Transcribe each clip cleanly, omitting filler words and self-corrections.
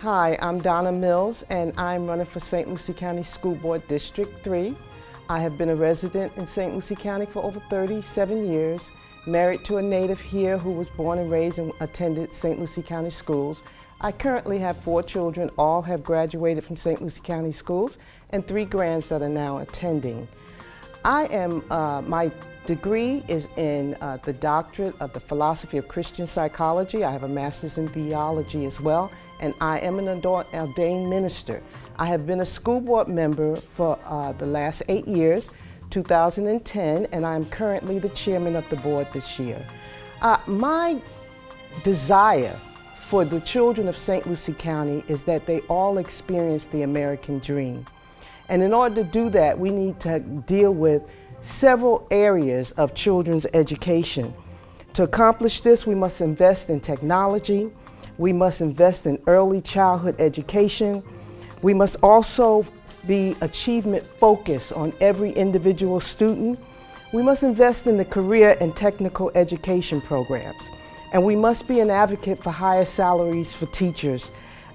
Hi, I'm Donna Mills and I'm running for St. Lucie County School Board District 3. I have been a resident in St. Lucie County for over 37 years, married to a native here who was born and raised and attended St. Lucie County schools. I currently have 4 children, all have graduated from St. Lucie County schools, and 3 grands that are now attending. My degree is in the doctorate of the philosophy of Christian psychology. I have a master's in theology as well, and I am an ordained minister. I have been a school board member for the last 8 years, 2010, and I'm currently the chairman of the board this year. My desire for the children of St. Lucie County is that they all experience the American dream. And in order to do that, we need to deal with several areas of children's education. To accomplish this, we must invest in technology. We must invest in early childhood education. We must also be achievement focused on every individual student. We must invest in the career and technical education programs. And we must be an advocate for higher salaries for teachers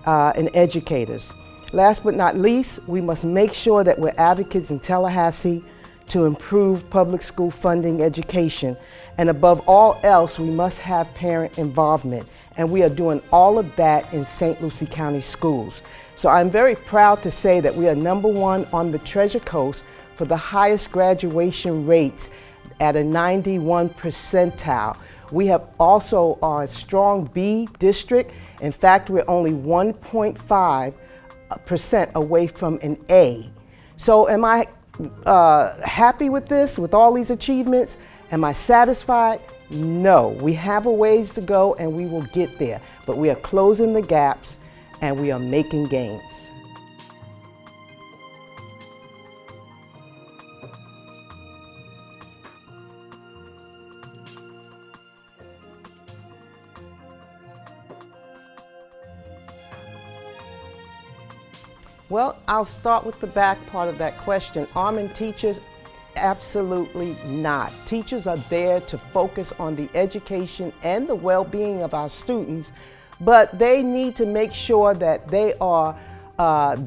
and educators. Last but not least, we must make sure that we're advocates in Tallahassee to improve public school funding education. And above all else, we must have parent involvement. And we are doing all of that in St. Lucie County schools. So I'm very proud to say that we are #1 on the Treasure Coast for the highest graduation rates at a 91 percentile. We have also a strong B district. In fact, we're only 1.5% away from an A. So am I happy with this, with all these achievements? Am I satisfied? No, we have a ways to go and we will get there, but we are closing the gaps and we are making gains. Well, I'll start with the back part of that question. Arming teachers? Absolutely not. Teachers are there to focus on the education and the well-being of our students, but they need to make sure that they are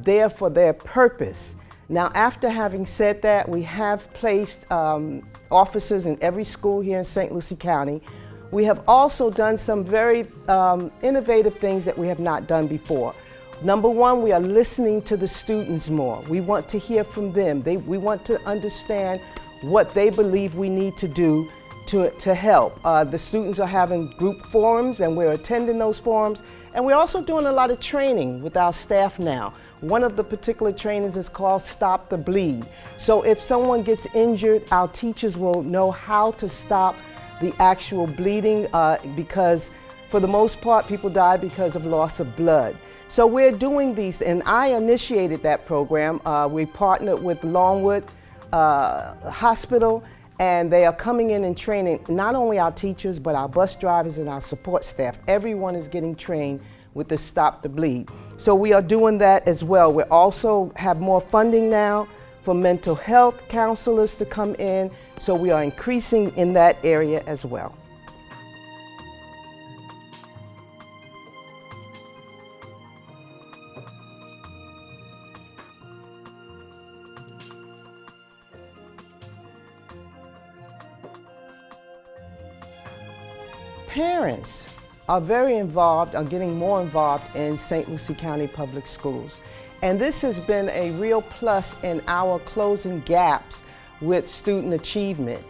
there for their purpose. Now, after having said that, we have placed officers in every school here in St. Lucie County. We have also done some very innovative things that we have not done before. #1, we are listening to the students more. We want to hear from them. We want to understand what they believe we need to do to help. The students are having group forums and we're attending those forums. And we're also doing a lot of training with our staff now. One of the particular trainings is called Stop the Bleed. So if someone gets injured, our teachers will know how to stop the actual bleeding because for the most part, people die because of loss of blood. So we're doing these, and I initiated that program. We partnered with Longwood Hospital, and they are coming in and training not only our teachers, but our bus drivers and our support staff. Everyone is getting trained with the Stop the Bleed. So we are doing that as well. We also have more funding now for mental health counselors to come in, so we are increasing in that area as well. Parents are very involved, are getting more involved in St. Lucie County Public Schools. And this has been a real plus in our closing gaps with student achievement.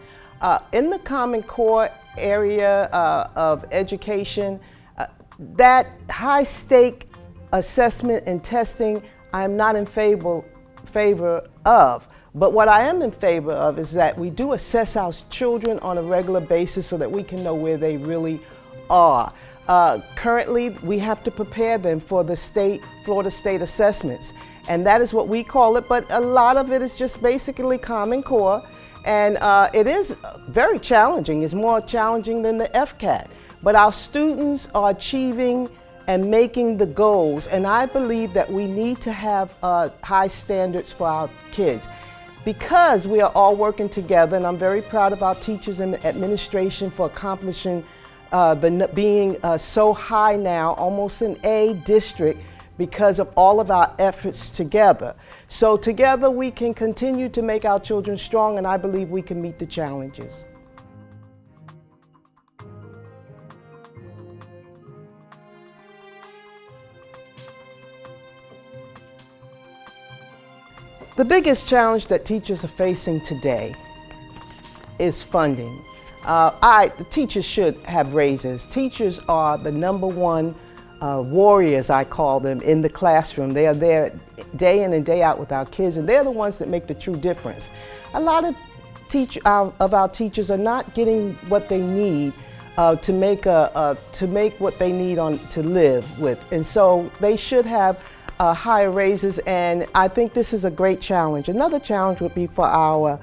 In the Common Core area of education, that high stake assessment and testing, I am not in favor of. But what I am in favor of is that we do assess our children on a regular basis so that we can know where they really are. Currently, we have to prepare them for the Florida State assessments, and that is what we call it, but a lot of it is just basically Common Core, and it is very challenging. It's more challenging than the FCAT, but our students are achieving and making the goals, and I believe that we need to have high standards for our kids. Because we are all working together, and I'm very proud of our teachers and administration for accomplishing being so high now, almost an A district, because of all of our efforts together. So together we can continue to make our children strong, and I believe we can meet the challenges. The biggest challenge that teachers are facing today is funding. The teachers should have raises. Teachers are the number one warriors, I call them, in the classroom. They are there day in and day out with our kids, and they're the ones that make the true difference. A lot of our teachers are not getting what they need to make what they need to live with, and so they should have higher raises, and I think this is a great challenge. Another challenge would be for our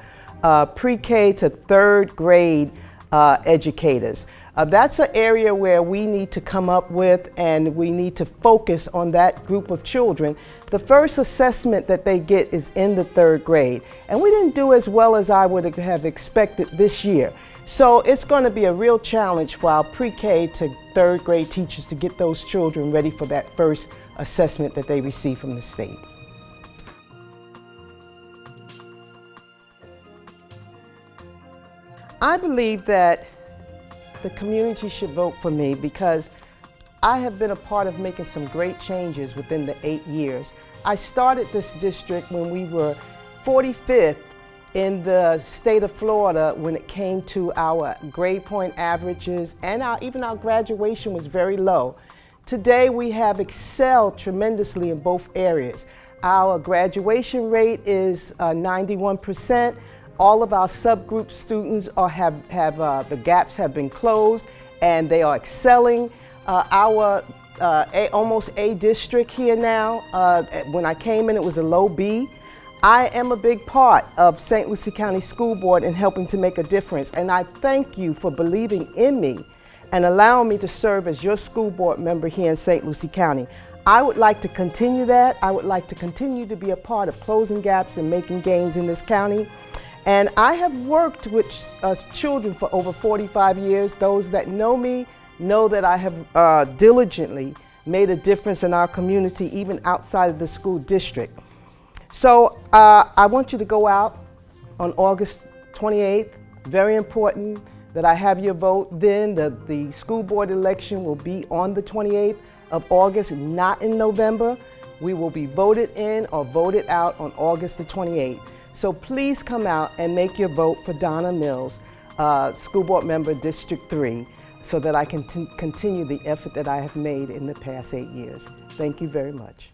pre-K to third grade educators. That's an area where we need to come up with, and we need to focus on that group of children. The first assessment that they get is in the third grade, and we didn't do as well as I would have expected this year. So it's going to be a real challenge for our pre-K to third grade teachers to get those children ready for that first assessment that they receive from the state. I believe that the community should vote for me because I have been a part of making some great changes within the 8 years. I started this district when we were 45th in the state of Florida when it came to our grade point averages, and even our graduation was very low. Today we have excelled tremendously in both areas. Our graduation rate is 91%. All of our subgroup students the gaps have been closed, and they are excelling. Our almost A district here now, when I came in it was a low B. I am a big part of St. Lucie County School Board in helping to make a difference, and I thank you for believing in me and allowing me to serve as your school board member here in St. Lucie County. I would like to continue that. I would like to continue to be a part of closing gaps and making gains in this county. And I have worked with children for over 45 years. Those that know me know that I have diligently made a difference in our community, even outside of the school district. So I want you to go out on August 28th. Very important that I have your vote. Then the school board election will be on the 28th of August, not in November. We will be voted in or voted out on August the 28th. So please come out and make your vote for Donna Mills, school board member, District 3, so that I can continue the effort that I have made in the past 8 years. Thank you very much.